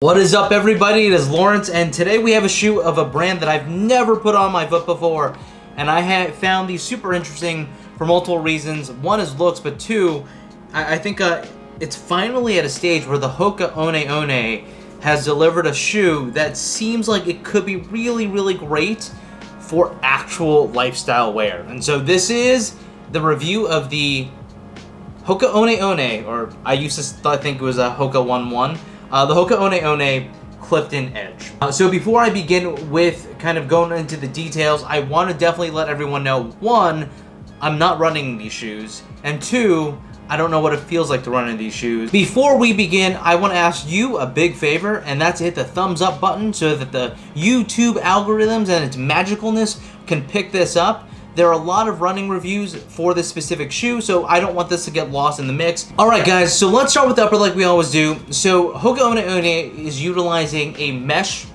What is up, everybody? It is Lawrence, and today we have a shoe of a brand that I've never put on my foot before, and I have found these super interesting for multiple reasons. One is looks, but two, I think it's finally at a stage where the Hoka One has delivered a shoe that seems like it could be really, really great for actual lifestyle wear. And so this is the review of the Hoka One, or I used to think it was a Hoka 1-1. The Hoka One Clifton Edge. So before I begin with kind of going into the details, I want to definitely let everyone know, one, I'm not running these shoes, and two, I don't know what it feels like to run in these shoes. Before we begin, I want to ask you a big favor, and that's to hit the thumbs up button so that the YouTube algorithms and its magicalness can pick this up. There are a lot of running reviews for this specific shoe, so I don't want this to get lost in the mix. Alright guys, so let's start with the upper like we always do. So Hoka One is utilizing a mesh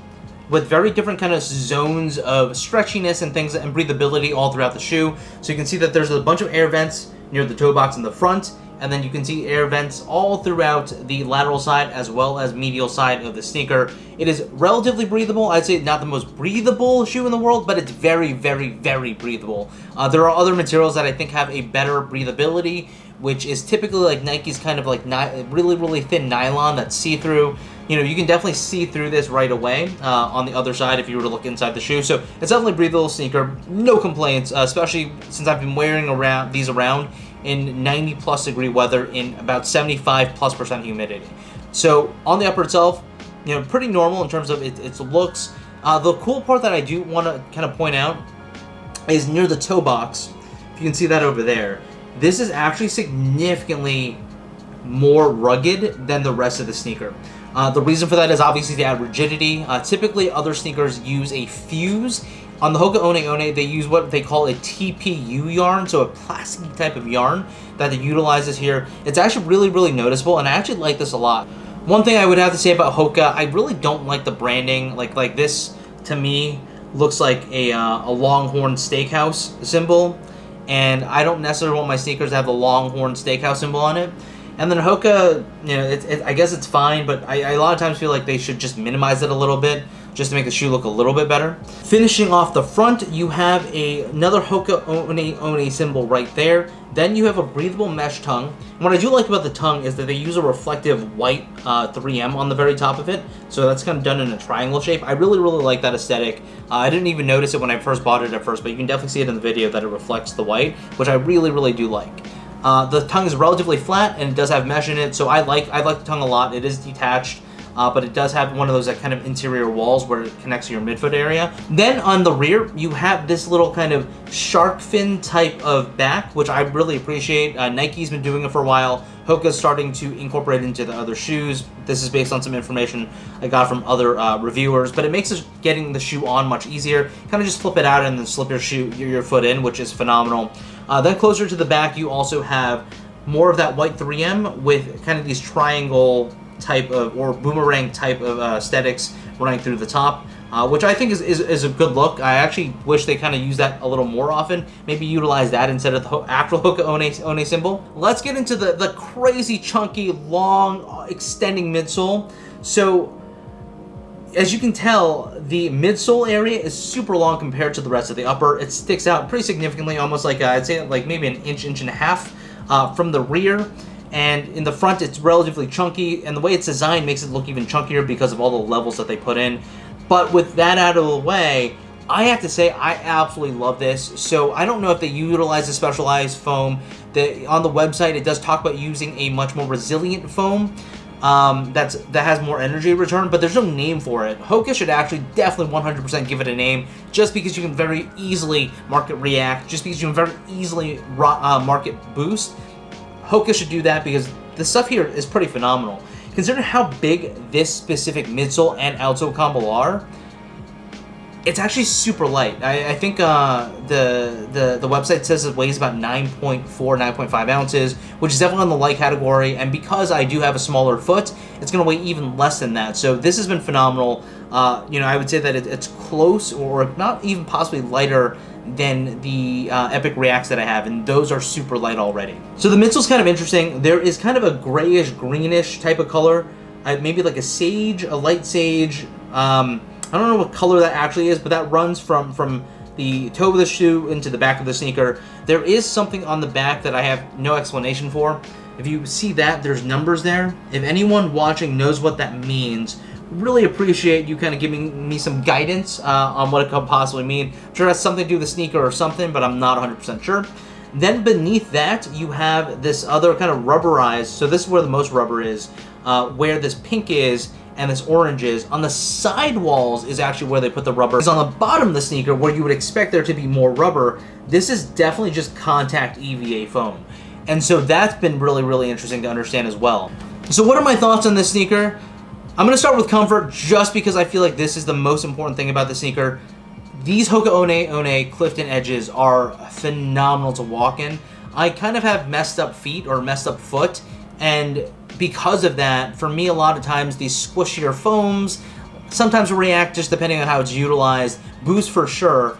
with very different kind of zones of stretchiness and things and breathability all throughout the shoe. So you can see that there's a bunch of air vents near the toe box in the front, and then you can see air vents all throughout the lateral side as well as medial side of the sneaker. It is relatively breathable. I'd say not the most breathable shoe in the world, but it's very, very, very breathable. There are other materials that I think have a better breathability, which is typically like Nike's kind of like really, really thin nylon that's see-through. You know, you can definitely see through this right away on the other side if you were to look inside the shoe. So it's definitely a breathable sneaker. No complaints, especially since I've been wearing these around in 90+ degree weather in about 75+% humidity. So on the upper itself, you know, pretty normal in terms of its looks. The cool part that I do want to kind of point out is near the toe box. If you can see that over there, this is actually significantly more rugged than the rest of the sneaker. The reason for that is obviously to add rigidity. Typically, other sneakers use a fuse. On the Hoka One, they use what they call a TPU yarn, so a plastic type of yarn that it utilizes here. It's actually really, really noticeable, and I actually like this a lot. One thing I would have to say about Hoka, I really don't like the branding. Like this, to me, looks like a Longhorn Steakhouse symbol, and I don't necessarily want my sneakers to have the Longhorn Steakhouse symbol on it. And then Hoka, you know, I guess it's fine, but I a lot of times feel like they should just minimize it a little bit, just to make the shoe look a little bit better. Finishing off the front, you have another Hoka One symbol right there. Then you have a breathable mesh tongue. And what I do like about the tongue is that they use a reflective white 3M on the very top of it. So that's kind of done in a triangle shape. I really, really like that aesthetic. I didn't even notice it when I first bought it at first, but you can definitely see it in the video that it reflects the white, which I really, really do like. The tongue is relatively flat and it does have mesh in it, so I like the tongue a lot. It is detached, but it does have one of those kind of interior walls where it connects to your midfoot area. Then on the rear, you have this little kind of shark fin type of back, which I really appreciate. Nike's been doing it for a while. Hoka's starting to incorporate it into the other shoes. This is based on some information I got from other reviewers, but it makes getting the shoe on much easier. Kind of just flip it out and then slip your foot in, which is phenomenal. Then closer to the back, you also have more of that white 3M with kind of these triangle type of, or boomerang type of aesthetics running through the top, which I think is a good look. I actually wish they kind of use that a little more often. Maybe utilize that instead of the actual Hoka One symbol. Let's get into the crazy, chunky, long, extending midsole. So, as you can tell, the midsole area is super long compared to the rest of the upper. It sticks out pretty significantly, almost like, I'd say like maybe an inch and a half from the rear. And in the front, it's relatively chunky, and the way it's designed makes it look even chunkier because of all the levels that they put in. But with that out of the way, I have to say I absolutely love this. So I don't know if they utilize a specialized foam. On the website, it does talk about using a much more resilient foam that has more energy return, but there's no name for it. Hoka should actually definitely 100% give it a name, just because you can very easily market react, just because you can very easily market boost. Hoka should do that because the stuff here is pretty phenomenal. Considering how big this specific midsole and outsole combo are, it's actually super light. I think the website says it weighs about 9.4, 9.5 ounces, which is definitely on the light category. And because I do have a smaller foot, it's going to weigh even less than that. So this has been phenomenal. You know, I would say that it's close, or not even possibly lighter than the Epic Reacts that I have, and those are super light already. So the midsole's kind of interesting. There is kind of a grayish, greenish type of color maybe like a sage, a light sage. I don't know what color that actually is, but that runs from the toe of the shoe into the back of the sneaker. There is something on the back that I have no explanation for. If you see that, there's numbers there. If anyone watching knows what that means, really appreciate you kind of giving me some guidance on what it could possibly mean. I'm sure it has something to do with the sneaker or something, but I'm not 100% sure. Then beneath that, you have this other kind of rubberized, so this is where the most rubber is, where this pink is and this orange is. On the sidewalls is actually where they put the rubber. It's on the bottom of the sneaker where you would expect there to be more rubber. This is definitely just contact EVA foam. And so that's been really, really interesting to understand as well. So what are my thoughts on this sneaker? I'm going to start with comfort just because I feel like this is the most important thing about the sneaker. These Hoka One Clifton Edges are phenomenal to walk in. I kind of have messed up feet or messed up foot, and because of that, for me, a lot of times these squishier foams sometimes react just depending on how it's utilized. Boost for sure.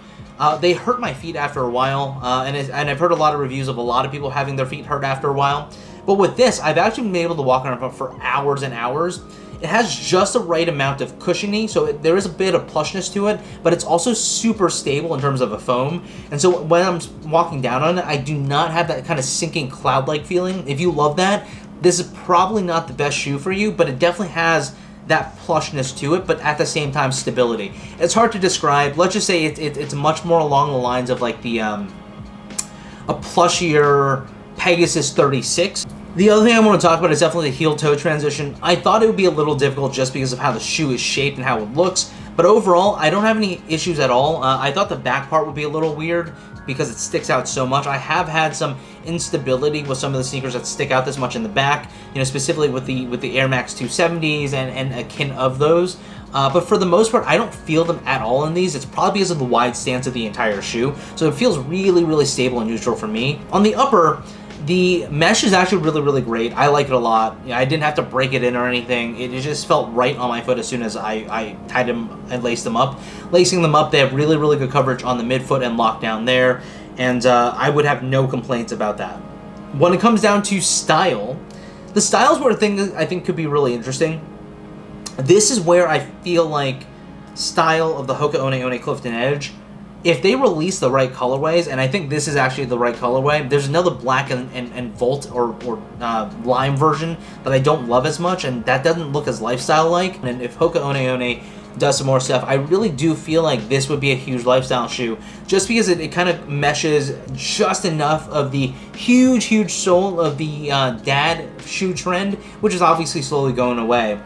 They hurt my feet after a while, and I've heard a lot of reviews of a lot of people having their feet hurt after a while. But with this, I've actually been able to walk on it for hours and hours. It has just the right amount of cushioning, so there is a bit of plushness to it, but it's also super stable in terms of a foam. And so when I'm walking down on it, I do not have that kind of sinking cloud-like feeling. If you love that, this is probably not the best shoe for you, but it definitely has that plushness to it, but at the same time, stability. It's hard to describe. Let's just say it's much more along the lines of like the a plushier Pegasus 36. The other thing I want to talk about is definitely the heel-toe transition. I thought it would be a little difficult just because of how the shoe is shaped and how it looks, but overall, I don't have any issues at all. I thought the back part would be a little weird because it sticks out so much. I have had some instability with some of the sneakers that stick out this much in the back, you know, specifically with the Air Max 270s and akin of those. But for the most part, I don't feel them at all in these. It's probably because of the wide stance of the entire shoe, so it feels really, really stable and neutral for me. On the upper, the mesh is actually really, really great. I like it a lot. I didn't have to break it in or anything. It just felt right on my foot as soon as I tied them and laced them up. Lacing them up, they have really, really good coverage on the midfoot and lockdown there, and I would have no complaints about that. When it comes down to style, the styles were a thing that I think could be really interesting. This is where I feel like style of the Hoka One Clifton Edge, if they release the right colorways, and I think this is actually the right colorway, there's another black and Volt or lime version that I don't love as much, and that doesn't look as lifestyle-like. And if Hoka One does some more stuff, I really do feel like this would be a huge lifestyle shoe, just because it kind of meshes just enough of the huge, huge sole of the dad shoe trend, which is obviously slowly going away.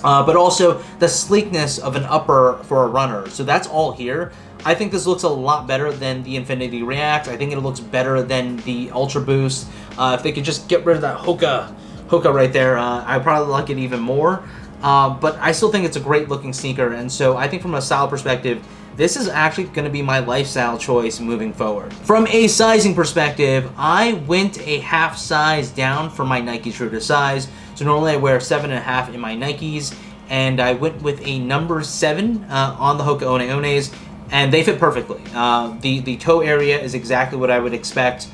But also the sleekness of an upper for a runner. So that's all here. I think this looks a lot better than the Infinity React. I think it looks better than the Ultra Boost. If they could just get rid of that Hoka right there, I'd probably like it even more. But I still think it's a great looking sneaker, and so I think from a style perspective, this is actually going to be my lifestyle choice moving forward. From a sizing perspective, I went a half size down for my Nike True to Size. So normally I wear 7.5 in my Nikes, and I went with a number 7 on the Hoka Ones, and they fit perfectly. The toe area is exactly what I would expect.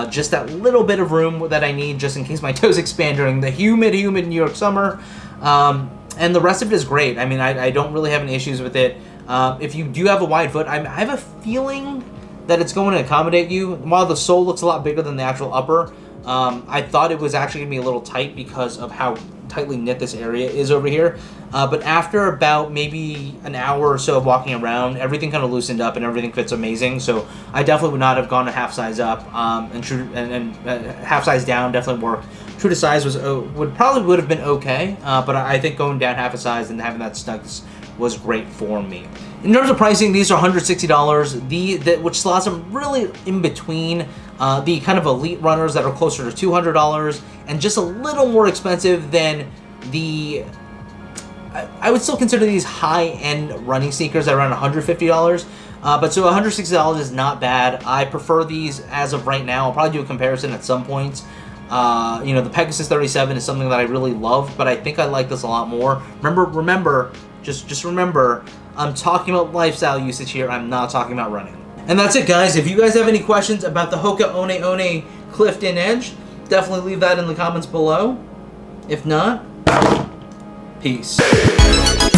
Just that little bit of room that I need just in case my toes expand during the humid New York summer. And the rest of it is great. I mean, I don't really have any issues with it. If you do have a wide foot, I have a feeling that it's going to accommodate you. While the sole looks a lot bigger than the actual upper, I thought it was actually going to be a little tight because of how tightly knit this area is over here. But after about maybe an hour or so of walking around, everything kind of loosened up and everything fits amazing. So I definitely would not have gone a half size up, and half size down definitely worked. True to Size was would have been okay, but I think going down half a size and having that snug was great for me. In terms of pricing, these are $160, which slots them really in between the kind of elite runners that are closer to $200 and just a little more expensive than the, I would still consider these high-end running sneakers at around $150. But so $160 is not bad. I prefer these as of right now. I'll probably do a comparison at some point. You know, the Pegasus 37 is something that I really love, but I think I like this a lot more. Remember, just remember, I'm talking about lifestyle usage here. I'm not talking about running. And that's it, guys. If you guys have any questions about the Hoka One Clifton Edge, definitely leave that in the comments below. If not, Peace.